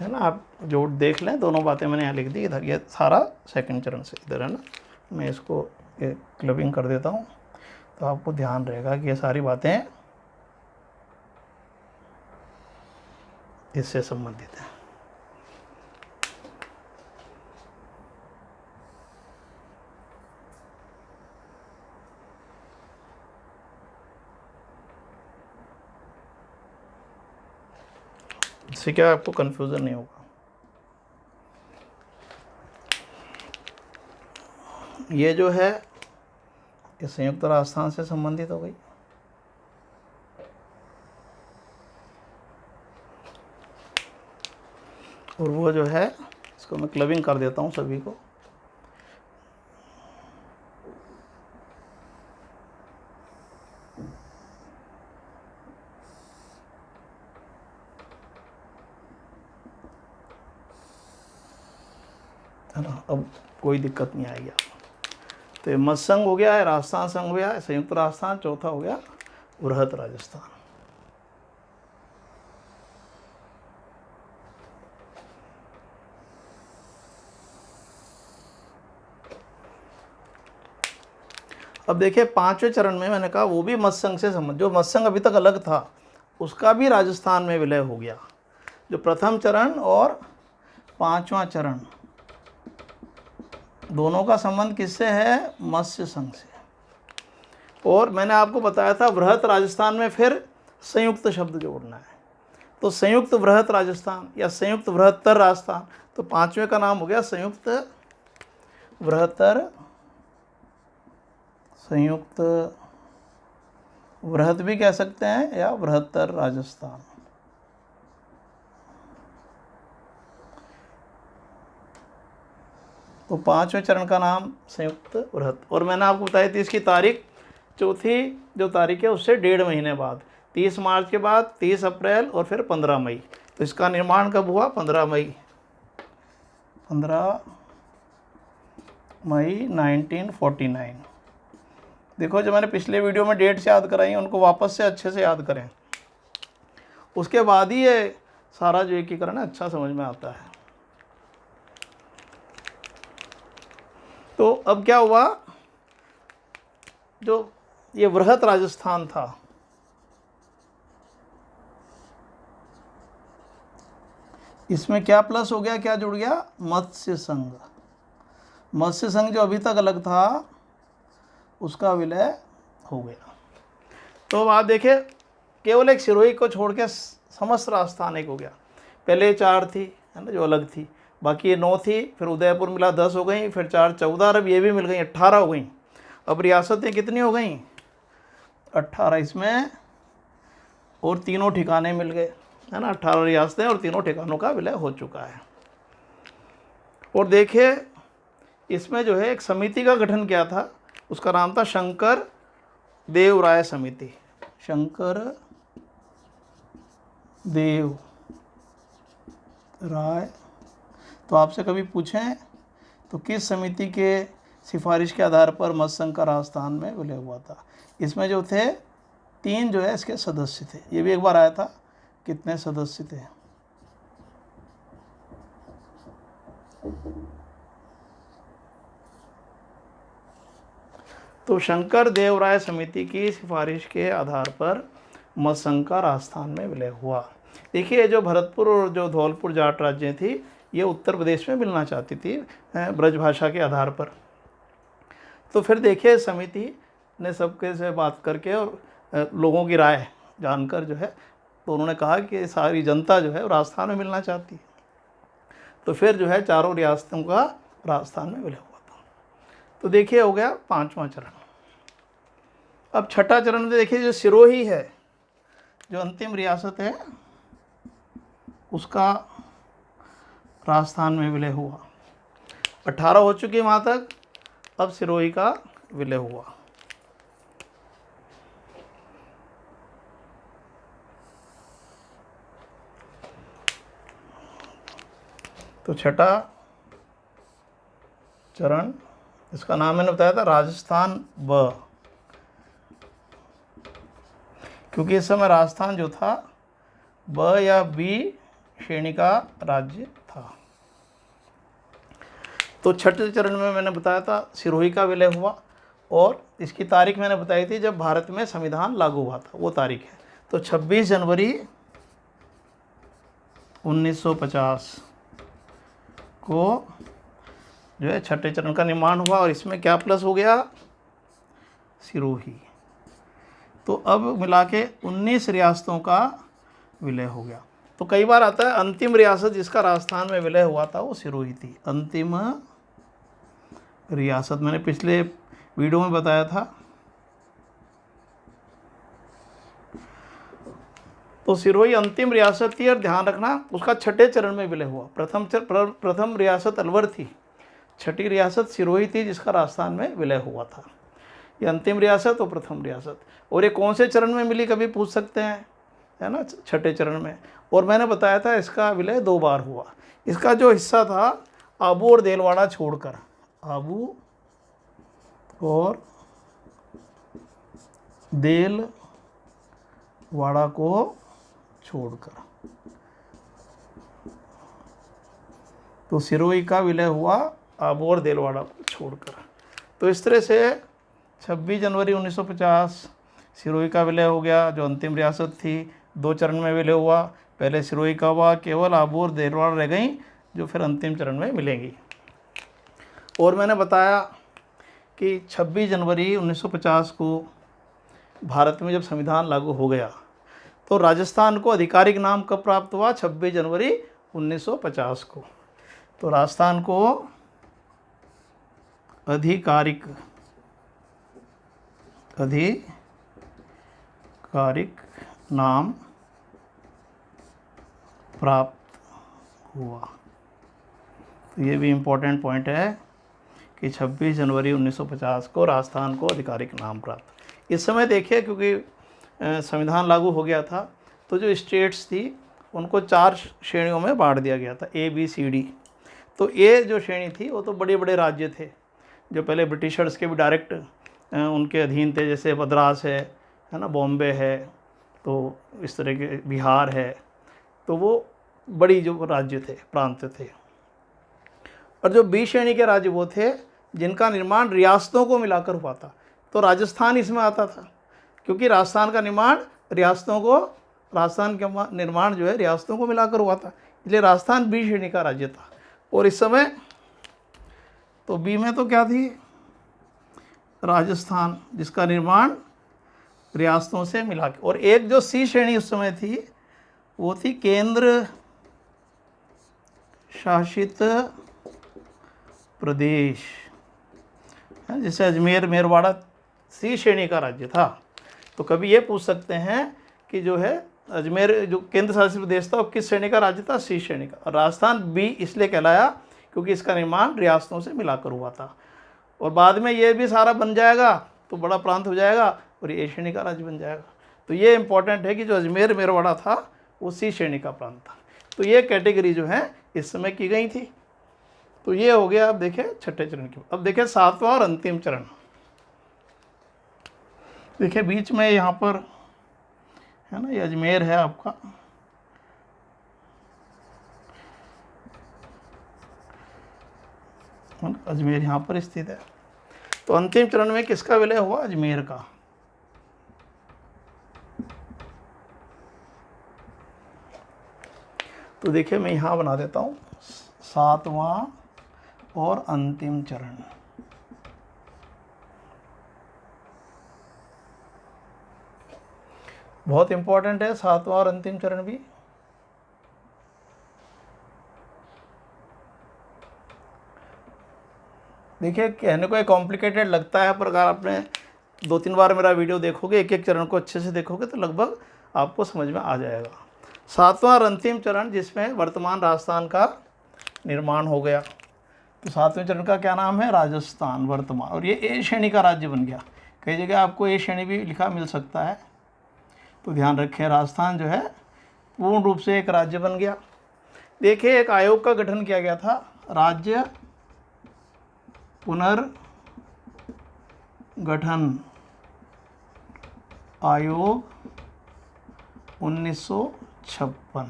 है ना। आप जो देख लें, दोनों बातें मैंने यहाँ लिख दी। इधर ये सारा सेकंड चरण से इधर है ना, मैं इसको क्लबिंग कर देता हूँ, तो आपको ध्यान रहेगा कि ये सारी बातें इससे संबंधित हैं। इससे क्या आपको कन्फ्यूज़न नहीं होगा। ये जो है ये संयुक्त राजस्थान से संबंधित हो गई, और वो जो है इसको मैं क्लबिंग कर देता हूँ सभी को। है ना, अब कोई दिक्कत नहीं आएगी आपको। तो मत्स्य संघ हो गया है, राजस्थान संघ हो गया है, संयुक्त राजस्थान, चौथा हो गया बृहत राजस्थान। अब देखिए 5वें चरण में मैंने कहा वो भी मत्स्य संघ से संबंध, जो मत्स्य संघ अभी तक अलग था उसका भी राजस्थान में विलय हो गया। जो प्रथम चरण और 5वां चरण दोनों का संबंध किससे है? मत्स्य संघ से। और मैंने आपको बताया था बृहत राजस्थान में फिर संयुक्त शब्द जोड़ना है, तो संयुक्त बृहत राजस्थान या संयुक्त बृहत्तर राजस्थान, तो 5वें का नाम हो गया संयुक्त बृहत्तर, संयुक्त बृहत भी कह सकते हैं या बृहत्तर राजस्थान। तो 5वें चरण का नाम संयुक्त बृहत, और मैंने आपको बताई थी इसकी तारीख, चौथी जो तारीख है उससे 1.5 महीने बाद, 30 मार्च के बाद 30 अप्रैल और फिर 15 मई। तो इसका निर्माण कब हुआ? 15 मई, 15 मई 1949। देखो जो मैंने पिछले वीडियो में डेट्स याद कराई उनको वापस से अच्छे से याद करें, उसके बाद ही ये सारा जो एकीकरण है अच्छा समझ में आता है। तो अब क्या हुआ, जो ये बृहत राजस्थान था, इसमें क्या प्लस हो गया, क्या जुड़ गया? मत्स्य संघ। मत्स्य संघ जो अभी तक अलग था उसका विलय हो गया। तो अब आप देखिए केवल एक सिरोही को छोड़ के समस्त राजस्थान एक हो गया। पहले 4 थी, है ना, जो अलग थी, बाकी ये 9 थी, फिर उदयपुर मिला 10 हो गई, फिर 4 14, अब ये भी मिल गई 18 हो गई। अब रियासतें कितनी हो गई? 18 इसमें, और तीनों ठिकाने मिल गए, है ना, 18 रियासतें और तीनों ठिकानों का विलय हो चुका है। और देखिए इसमें जो है एक समिति का गठन किया था, उसका नाम था शंकर देव राय समिति। शंकर देव राय। तो आपसे कभी पूछें तो किस समिति के सिफारिश के आधार पर मत्स्य संघ का राजस्थान में विलय हुआ था? इसमें जो थे 3 जो है इसके सदस्य थे, ये भी एक बार आया था, कितने सदस्य थे? तो शंकर देव राय समिति की सिफारिश के आधार पर मत्स्य संघ का राजस्थान में विलय हुआ। देखिए जो भरतपुर और जो धौलपुर जाट राज्य थी ये उत्तर प्रदेश में मिलना चाहती थी ब्रज भाषा के आधार पर। तो फिर देखिए समिति ने सबके से बात करके और लोगों की राय जानकर जो है, तो उन्होंने कहा कि सारी जनता जो है राजस्थान में मिलना चाहती है। तो फिर जो है 4 रियासतों का राजस्थान में विलय हुआ था। तो देखिए हो गया 5वां चरण। अब छठा चरण में देखिए जो सिरोही है, जो अंतिम रियासत है, उसका राजस्थान में विलय हुआ। 18 हो चुकी वहाँ तक, अब सिरोही का विलय हुआ। तो तो छठा चरण, इसका नाम मैंने बताया था राजस्थान ब, क्योंकि इस समय राजस्थान जो था ब या बी श्रेणी का राज्य था। तो छठे चरण में मैंने बताया था सिरोही का विलय हुआ, और इसकी तारीख मैंने बताई थी जब भारत में संविधान लागू हुआ था, वो तारीख है। तो 26 जनवरी 1950 को जो है छठे चरण का निर्माण हुआ, और इसमें क्या प्लस हो गया, सिरोही। तो अब मिला के 19 रियासतों का विलय हो गया। तो कई बार आता है अंतिम रियासत जिसका राजस्थान में विलय हुआ था वो सिरोही थी, अंतिम रियासत, मैंने पिछले वीडियो में बताया था। तो सिरोही अंतिम रियासत थी, और ध्यान रखना उसका छठे चरण में विलय हुआ। प्रथम रियासत अलवर थी, छठी रियासत सिरोही थी जिसका राजस्थान में विलय हुआ था। ये अंतिम रियासत और प्रथम रियासत, और ये कौन से चरण में मिली कभी पूछ सकते हैं, है ना, छठे चरण में। और मैंने बताया था इसका विलय 2 बार हुआ। इसका जो हिस्सा था आबू और देलवाड़ा छोड़कर, आबू और देलवाड़ा को छोड़कर, तो सिरोही का विलय हुआ आबू और देलवाड़ा को छोड़कर। तो इस तरह से 26 जनवरी 1950 सिरोही का विलय हो गया, जो अंतिम रियासत थी। 2 चरण में विलय हुआ, पहले सिरोही का हुआ, केवल आबू और देलवाड़ा रह गई जो फिर अंतिम चरण में मिलेंगी। और मैंने बताया कि 26 जनवरी 1950 को भारत में जब संविधान लागू हो गया तो राजस्थान को आधिकारिक नाम कब प्राप्त हुआ, 26 जनवरी 1950 को। तो राजस्थान को आधिकारिक नाम प्राप्त हुआ। तो ये भी इम्पोर्टेंट पॉइंट है कि 26 जनवरी 1950 को राजस्थान को आधिकारिक नाम प्राप्त। इस समय देखिए क्योंकि संविधान लागू हो गया था, तो जो स्टेट्स थी उनको 4 श्रेणियों में बांट दिया गया था, ABCD। तो ए जो श्रेणी थी वो तो बड़े बड़े राज्य थे जो पहले ब्रिटिशर्स के भी डायरेक्ट उनके अधीन थे, जैसे मद्रास है ना, बॉम्बे है, तो इस तरह के बिहार है। तो वो बड़ी जो राज्य थे, प्रांत थे। और जो बी श्रेणी के राज्य वो थे जिनका निर्माण रियासतों को मिलाकर हुआ था। तो राजस्थान इसमें आता था, क्योंकि राजस्थान का निर्माण राजस्थान का निर्माण जो है रियासतों को मिलाकर हुआ था, इसलिए राजस्थान बी श्रेणी का राज्य था। और इस समय तो बी में तो क्या थी, राजस्थान, जिसका निर्माण रियासतों से मिला के। और एक जो सी श्रेणी उस समय थी वो थी केंद्र शासित प्रदेश, जैसे अजमेर मेरवाड़ा सी श्रेणी का राज्य था। तो कभी ये पूछ सकते हैं कि जो है अजमेर जो केंद्र शासित प्रदेश था वो किस श्रेणी का राज्य था, सी श्रेणी का। और राजस्थान बी इसलिए कहलाया क्योंकि इसका निर्माण रियासतों से मिलाकर हुआ था। और बाद में ये भी सारा बन जाएगा तो बड़ा प्रांत हो जाएगा और ये श्रेणी का राज्य बन जाएगा। तो ये इंपॉर्टेंट है कि जो अजमेर मेरवाड़ा था वो सी श्रेणी का प्रांत था। तो ये कैटेगरी जो है इस समय की गई थी। तो ये हो गया। अब देखिए छठे चरण की। अब देखिए 7वां और अंतिम चरण। देखिए बीच में यहाँ पर है ना, ये अजमेर है आपका, अजमेर यहाँ पर स्थित है। तो अंतिम चरण में किसका विलय हुआ, अजमेर का। तो देखिए मैं यहाँ बना देता हूँ 7वां और अंतिम चरण। बहुत इंपॉर्टेंट है 7वां और अंतिम चरण भी। देखिए कहने को कॉम्प्लिकेटेड लगता है, पर अगर आपने 2-3 बार मेरा वीडियो देखोगे, एक एक चरण को अच्छे से देखोगे तो लगभग आपको समझ में आ जाएगा। 7वां और अंतिम चरण जिसमें वर्तमान राजस्थान का निर्माण हो गया। तो 7वें चरण का क्या नाम है, राजस्थान वर्तमान। और ये ए श्रेणी का राज्य बन गया। कई जगह आपको ए श्रेणी भी लिखा मिल सकता है, तो ध्यान रखें। राजस्थान जो है पूर्ण रूप से एक राज्य बन गया। देखिए एक आयोग का गठन किया गया था, राज्य पुनर्गठन आयोग 1956।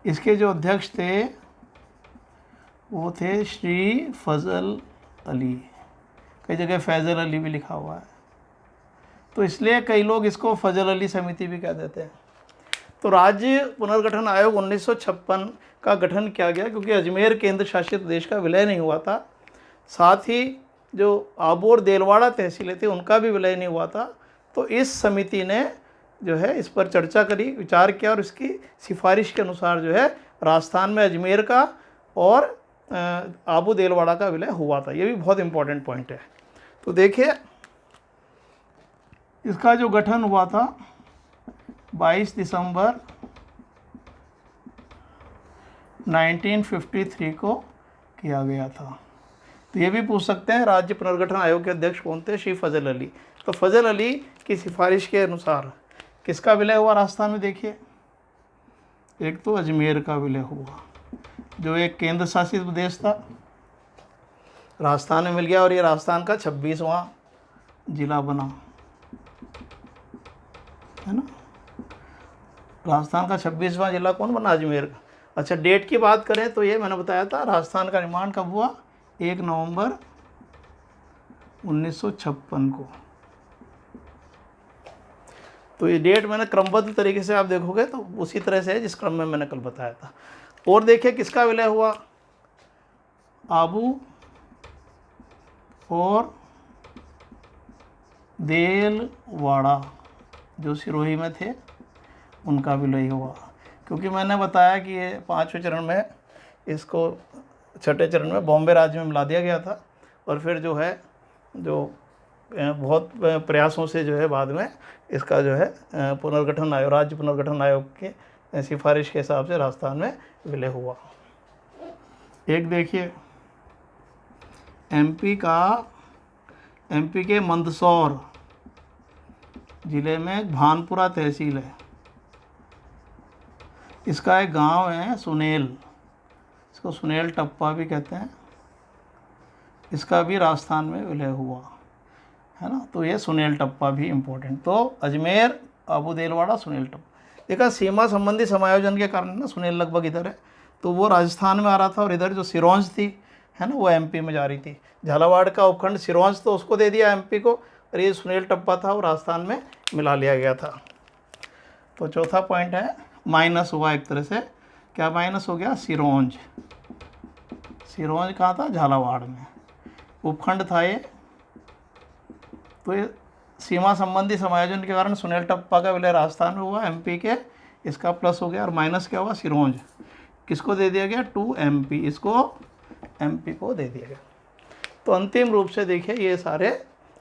इसके जो अध्यक्ष थे वो थे श्री फजल अली, कई जगह फैज़ल अली भी लिखा हुआ है, तो इसलिए कई लोग इसको फजल अली समिति भी कह देते हैं। तो राज्य पुनर्गठन आयोग 1956 का गठन किया गया क्योंकि अजमेर केंद्र शासित प्रदेश का विलय नहीं हुआ था, साथ ही जो आबू और देलवाड़ा तहसीलें थी उनका भी विलय नहीं हुआ था। तो इस समिति ने जो है इस पर चर्चा करी, विचार किया और इसकी सिफारिश के अनुसार जो है राजस्थान में अजमेर का और आबू देलवाड़ा का विलय हुआ था। ये भी बहुत इंपॉर्टेंट पॉइंट है। तो देखिए इसका जो गठन हुआ था 22 दिसंबर 1953 को किया गया था। तो ये भी पूछ सकते हैं राज्य पुनर्गठन आयोग के अध्यक्ष कौन थे? श्री फजल अली। तो फजल अली की सिफारिश के अनुसार किसका विलय हुआ राजस्थान में? देखिए एक तो अजमेर का विलय हुआ जो एक केंद्र शासित प्रदेश था, राजस्थान में मिल गया और ये राजस्थान का 26वां जिला बना, है ना। राजस्थान का 26वां जिला कौन बना? अजमेर का। अच्छा डेट की बात करें तो ये मैंने बताया था राजस्थान का निर्माण कब हुआ? 1 नवंबर 1956 को। तो ये डेट मैंने क्रमबद्ध तरीके से आप देखोगे तो उसी तरह से है जिस क्रम में मैंने कल बताया था। और देखिए किसका विलय हुआ? आबू और देलवाड़ा जो सिरोही में थे उनका विलय हुआ, क्योंकि मैंने बताया कि ये 5वें चरण में इसको 6ठे चरण में बॉम्बे राज्य में मिला दिया गया था और फिर जो है जो बहुत प्रयासों से जो है बाद में इसका जो है पुनर्गठन आयोग, राज्य पुनर्गठन आयोग के सिफारिश के हिसाब से राजस्थान में विलय हुआ। एक देखिए एमपी के मंदसौर जिले में भानपुरा तहसील है, इसका एक गांव है सुनेल, इसको सुनेल टप्पा भी कहते हैं, इसका भी राजस्थान में विलय हुआ, है ना। तो ये सुनेल टप्पा भी इम्पोर्टेंट। तो अजमेर, आबू देलवाड़ा, सुनेल टप्पा। देखा सीमा संबंधी समायोजन के कारण ना सुनेल लगभग इधर है, तो वो राजस्थान में आ रहा था और इधर जो सिरोंज थी, है ना, वो एमपी में जा रही थी। झालावाड़ का उपखंड सिरोंज तो उसको दे दिया एमपी को, और ये सुनेल टप्पा था वो राजस्थान में मिला लिया गया था। तो चौथा पॉइंट है माइनस हुआ एक तरह से। क्या माइनस हो गया? सिरोंज। सिरोंज कहाँ था? झालावाड़ में। उपखंड था ये। तो ये सीमा संबंधी समायोजन के कारण सुनेल टप्पा का विलय राजस्थान में हुआ, एमपी के, इसका प्लस हो गया, और माइनस क्या हुआ? सिरोंज। किसको दे दिया गया? टू एमपी, इसको एमपी को दे दिया गया। तो अंतिम रूप से देखिए ये सारे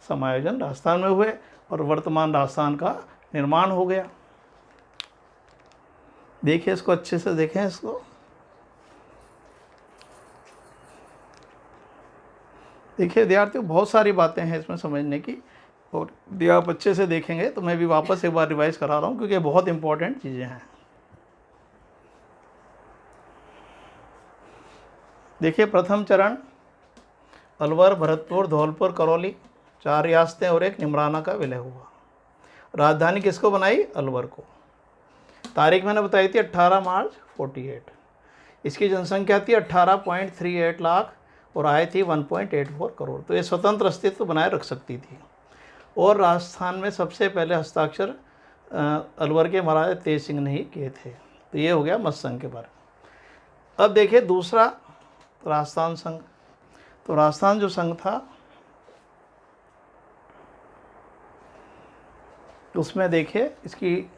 समायोजन राजस्थान में हुए और वर्तमान राजस्थान का निर्माण हो गया। देखिए इसको अच्छे से देखें इसको। देखिए विद्यार्थियों बहुत सारी बातें हैं इसमें समझने की, और यदि आप अच्छे से देखेंगे तो मैं भी वापस एक बार रिवाइज करा रहा हूँ क्योंकि बहुत इंपॉर्टेंट चीज़ें हैं। देखिए प्रथम चरण अलवर, भरतपुर, धौलपुर, करौली, 4 रियासतें और एक निमराना का विलय हुआ। राजधानी किसको बनाई? अलवर को। तारीख मैंने बताई थी 18 मार्च 48। इसकी जनसंख्या थी 18.38 लाख और आय थी 1.84 करोड़। तो ये स्वतंत्र अस्तित्व बनाए रख सकती थी। और राजस्थान में सबसे पहले हस्ताक्षर अलवर के महाराजा तेज सिंह ने ही किए थे। तो ये हो गया मत संघ के बारे में। अब देखिए दूसरा राजस्थान संघ। तो राजस्थान जो संघ था उसमें देखिए इसकी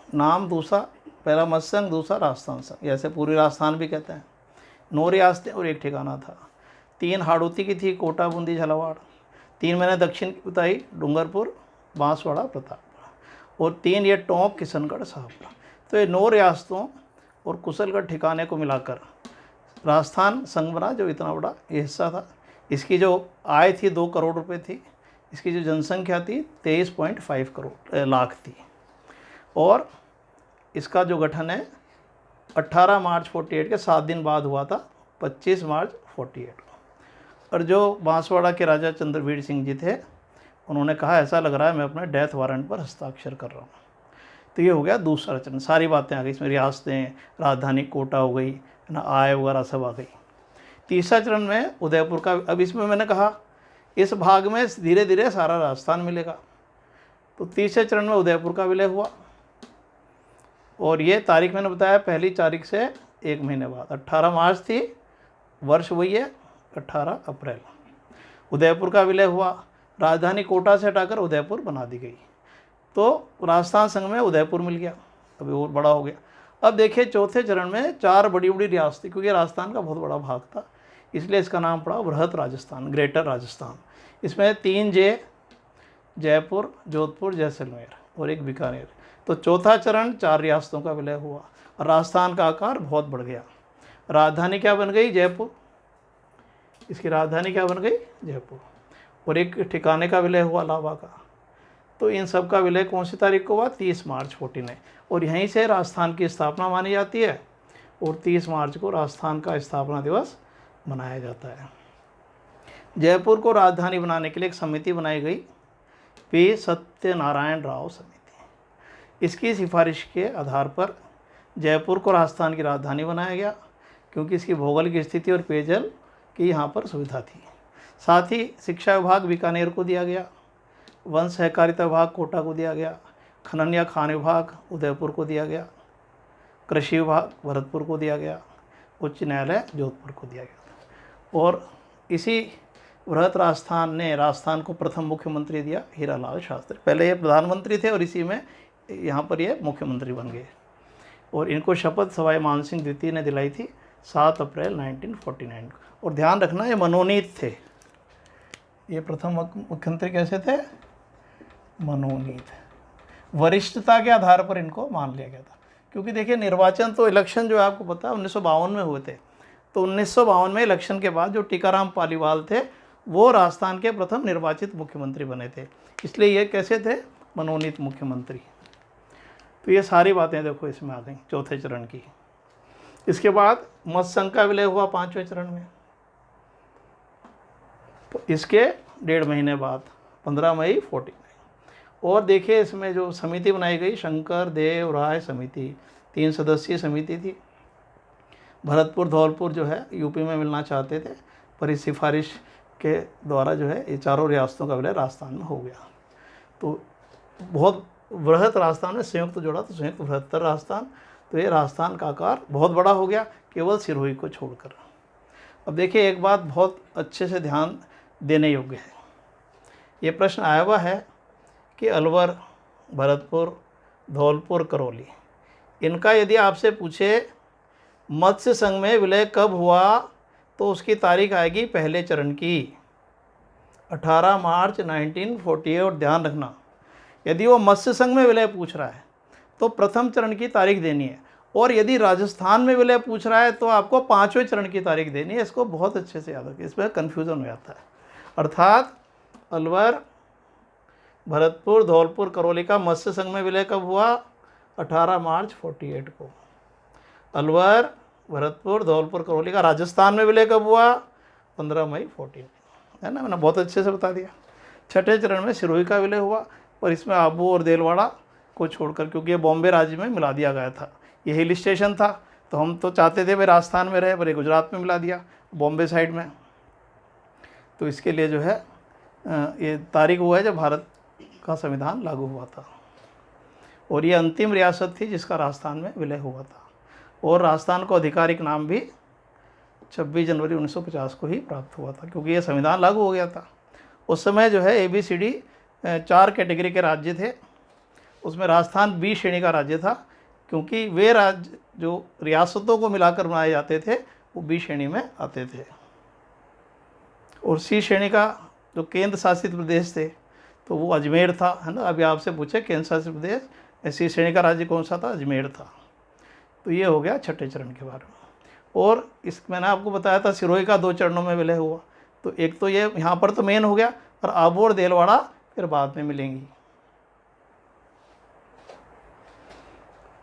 नाम दूसरा, पहला मत संघ, दूसरा राजस्थान संघ, जैसे पूरी राजस्थान भी कहते हैं। 9 रियासतें और एक ठिकाना था। 3 हाड़ौती की थी, कोटा, बूंदी, झालावाड़। 3 मैंने दक्षिण की बताई, डूंगरपुर, बांसवाड़ा, प्रतापगढ़। और 3 ये टोंक, किशनगढ़, शाहपुरा। तो ये 9 रियासतों और कुशलगढ़ ठिकाने को मिलाकर राजस्थान संघ बना, जो इतना बड़ा ये हिस्सा था। इसकी जो आय थी 2 करोड़ रुपए थी। इसकी जो जनसंख्या थी 23.5 लाख थी। और इसका जो गठन है 18 मार्च 48 के 7 दिन बाद हुआ था, 25 मार्च 48। और जो बांसवाड़ा के राजा चंद्रवीर सिंह जी थे, उन्होंने कहा ऐसा लग रहा है मैं अपने डेथ वारंट पर हस्ताक्षर कर रहा हूँ। तो ये हो गया दूसरा चरण, सारी बातें आ गई इसमें, रियासतें, राजधानी कोटा हो गई है ना, आय वगैरह सब आ गई। तीसरा चरण में उदयपुर का, अब इसमें मैंने कहा इस भाग में धीरे धीरे सारा राजस्थान मिलेगा। तो तीसरे चरण में उदयपुर का विलय हुआ, और ये तारीख मैंने बताया पहली तारीख से 1 महीने बाद 18 मार्च थी, वर्ष वही है 18 अप्रैल। उदयपुर का विलय हुआ, राजधानी कोटा से हटाकर उदयपुर बना दी गई, तो राजस्थान संघ में उदयपुर मिल गया, अभी और बड़ा हो गया। अब देखिए चौथे चरण में 4 बड़ी बड़ी रियासतें, क्योंकि राजस्थान का बहुत बड़ा भाग था इसलिए इसका नाम पड़ा बृहत राजस्थान, ग्रेटर राजस्थान। इसमें 3 जयपुर, जोधपुर, जैसलमेर और एक बीकानेर। तो चौथा चरण 4 रियासतों का विलय हुआ और राजस्थान का आकार बहुत बढ़ गया। राजधानी क्या बन गई? जयपुर। इसकी राजधानी क्या बन गई? जयपुर। और एक ठिकाने का विलय हुआ लावा का। तो इन सब का विलय कौन सी तारीख को हुआ? 30 मार्च 49। और यहीं से राजस्थान की स्थापना मानी जाती है, और 30 मार्च को राजस्थान का स्थापना दिवस मनाया जाता है। जयपुर को राजधानी बनाने के लिए एक समिति बनाई गई, पी सत्यनारायण राव समिति। इसकी सिफारिश के आधार पर जयपुर को राजस्थान की राजधानी बनाया गया, क्योंकि इसकी भौगोलिक स्थिति और पेयजल की यहाँ पर सुविधा थी। साथ ही शिक्षा विभाग बीकानेर को दिया गया, वन सहकारिता विभाग कोटा को दिया गया, खनन या खान विभाग उदयपुर को दिया गया, कृषि विभाग भरतपुर को दिया गया, उच्च न्यायालय जोधपुर को दिया गया। और इसी बृहत राजस्थान ने राजस्थान को प्रथम मुख्यमंत्री दिया हीरालाल शास्त्री। पहले ये प्रधानमंत्री थे और इसी में यहाँ पर ये मुख्यमंत्री बन गए। और इनको शपथ सवाई मानसिंह द्वितीय ने दिलाई थी 7 अप्रैल 1949 को। और ध्यान रखना ये मनोनीत थे, ये प्रथम मुख्यमंत्री कैसे थे? मनोनीत। वरिष्ठता के आधार पर इनको मान लिया गया था, क्योंकि देखिए निर्वाचन तो इलेक्शन जो है आपको पता है 1952 में हुए थे। तो 1952 में इलेक्शन के बाद जो टीकाराम पालीवाल थे वो राजस्थान के प्रथम निर्वाचित मुख्यमंत्री बने थे, इसलिए ये कैसे थे? मनोनीत मुख्यमंत्री। तो ये सारी बातें देखो इसमें आ गई चौथे चरण की। इसके बाद मत संघ का विलय हुआ 5वें चरण में, तो इसके 1.5 महीने बाद 15 मई 49। और देखिए इसमें जो समिति बनाई गई शंकर देव राय समिति, 3 सदस्यीय समिति थी। भरतपुर धौलपुर जो है यूपी में मिलना चाहते थे, पर इस सिफारिश के द्वारा जो है ये चारों रियासतों का विलय राजस्थान में हो गया। तो बहुत बृहत राजस्थान में संयुक्त जोड़ा तो संयुक्त बृहत्तर राजस्थान। तो ये राजस्थान का आकार बहुत बड़ा हो गया केवल सिरोही को छोड़कर। अब देखिए एक बात बहुत अच्छे से ध्यान देने योग्य है, ये प्रश्न आया हुआ है कि अलवर, भरतपुर, धौलपुर, करौली, इनका यदि आपसे पूछे मत्स्य संघ में विलय कब हुआ, तो उसकी तारीख आएगी पहले चरण की 18 मार्च 1948। और ध्यान रखना यदि वो मत्स्य संघ में विलय पूछ रहा है तो प्रथम चरण की तारीख देनी है, और यदि राजस्थान में विलय पूछ रहा है तो आपको 5वें चरण की तारीख देनी है। इसको बहुत अच्छे से याद रखिए, इसमें कन्फ्यूज़न हो जाता है। अर्थात अलवर, भरतपुर, धौलपुर, करौली का मत्स्य संघ में विलय कब हुआ? 18 मार्च 48 को। अलवर, भरतपुर, धौलपुर, करौली का राजस्थान में विलय कब हुआ? 15 मई 49, है ना, मैंने बहुत अच्छे से बता दिया। छठे चरण में सिरोही का विलय हुआ, पर इसमें आबू और देलवाड़ा को छोड़कर, क्योंकि ये बॉम्बे राज्य में मिला दिया गया था, ये हिल स्टेशन था, तो हम तो चाहते थे भाई राजस्थान में रहे, पर ये गुजरात में मिला दिया बॉम्बे साइड में। तो इसके लिए जो है ये तारीख हुआ है जब भारत का संविधान लागू हुआ था, और ये अंतिम रियासत थी जिसका राजस्थान में विलय हुआ था। और राजस्थान को आधिकारिक नाम भी 26 जनवरी 1950 को ही प्राप्त हुआ था, क्योंकि ये संविधान लागू हो गया था। उस समय जो है ABCD 4 कैटेगरी के राज्य थे, उसमें राजस्थान B श्रेणी का राज्य था, क्योंकि वे राज्य जो रियासतों को मिलाकर बनाए जाते थे वो B श्रेणी में आते थे। और C श्रेणी का जो केंद्र शासित प्रदेश थे तो वो अजमेर था, है ना। अभी आपसे पूछे केंद्र शासित प्रदेश, C श्रेणी का राज्य कौन सा था? अजमेर था। तो ये हो गया छठे चरण के बारे में। और इस मैंने आपको बताया था सिरोही का 2 चरणों में विलय हुआ, तो एक तो ये यहाँ पर तो मेन हो गया, और आबू और देलवाड़ा फिर बाद में मिलेंगी।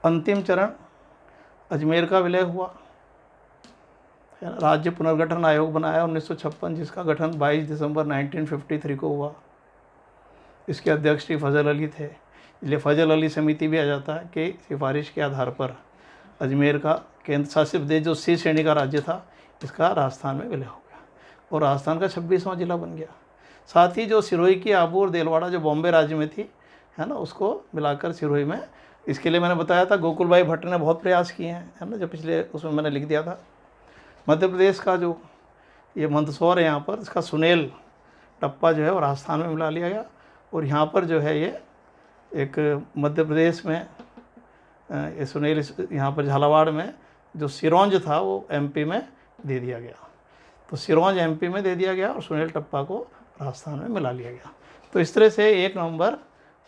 अंतिम चरण अजमेर का विलय हुआ, है ना। राज्य पुनर्गठन आयोग बनाया 1956, जिसका गठन 22 दिसंबर 1953 को हुआ। इसके अध्यक्ष श्री फजल अली थे, इसलिए फजल अली समिति भी आ जाता है कि सिफारिश के आधार पर अजमेर का केंद्र शासित प्रदेश जो सी श्रेणी का राज्य था, इसका राजस्थान में विलय हो गया और राजस्थान का 26वां जिला बन गया। साथ ही जो सिरोही की आबू और देलवाड़ा जो बॉम्बे राज्य में थी, है ना, उसको मिलाकर सिरोही में, इसके लिए मैंने बताया था गोकुल भाई भट्ट ने बहुत प्रयास किए हैं, है ना, जो पिछले उसमें मैंने लिख दिया था। मध्य प्रदेश का जो ये मंदसौर है यहाँ पर, इसका सुनेल टप्पा जो है वो राजस्थान में मिला लिया गया और यहाँ पर जो है ये एक मध्य प्रदेश में ये सुनेल, यहाँ पर झालावाड़ में जो सिरोंज था वो एमपी में दे दिया गया। तो सिरोंज एमपी में दे दिया गया और सुनेल टप्पा को राजस्थान में मिला लिया गया। तो इस तरह से 1 नवंबर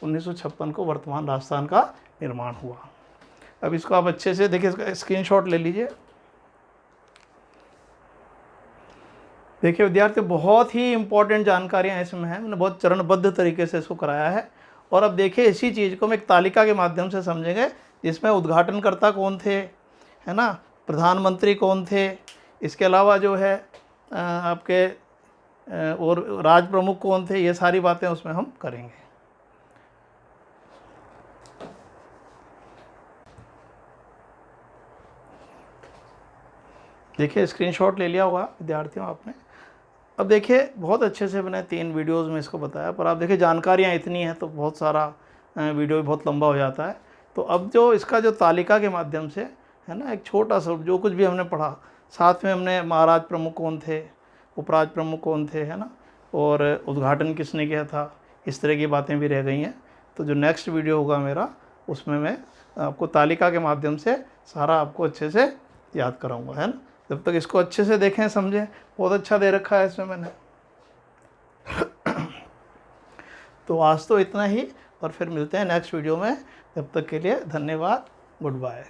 1956 को वर्तमान राजस्थान का निर्माण हुआ। अब इसको आप अच्छे से देखिए, इसका स्क्रीनशॉट ले लीजिए। देखिए विद्यार्थी, बहुत ही इंपॉर्टेंट जानकारियाँ इसमें हैं, मैंने बहुत चरणबद्ध तरीके से इसको कराया है। और अब देखिए इसी चीज़ को हम एक तालिका के माध्यम से समझेंगे, जिसमें उद्घाटनकर्ता कौन थे, है ना, प्रधानमंत्री कौन थे, इसके अलावा जो है आपके और राज प्रमुख कौन थे, ये सारी बातें उसमें हम करेंगे। देखिए स्क्रीनशॉट ले लिया होगा विद्यार्थियों आपने। अब देखिए बहुत अच्छे से मैंने 3 वीडियोस में इसको बताया, पर आप देखिए जानकारियाँ इतनी हैं तो बहुत सारा वीडियो भी बहुत लंबा हो जाता है। तो अब जो इसका जो तालिका के माध्यम से, है ना, एक छोटा सा जो कुछ भी हमने पढ़ा, साथ में हमने महाराज प्रमुख कौन थे, उपराज प्रमुख कौन थे, है ना, और उद्घाटन किसने किया था, इस तरह की बातें भी रह गई हैं। तो जो नेक्स्ट वीडियो होगा मेरा, उसमें मैं आपको तालिका के माध्यम से सारा आपको अच्छे से याद कराऊँगा, है ना। जब तक इसको अच्छे से देखें समझें, बहुत अच्छा दे रखा है इसमें मैंने। तो आज तो इतना ही, और फिर मिलते हैं नेक्स्ट वीडियो में। तब तक के लिए धन्यवाद, गुड बाय।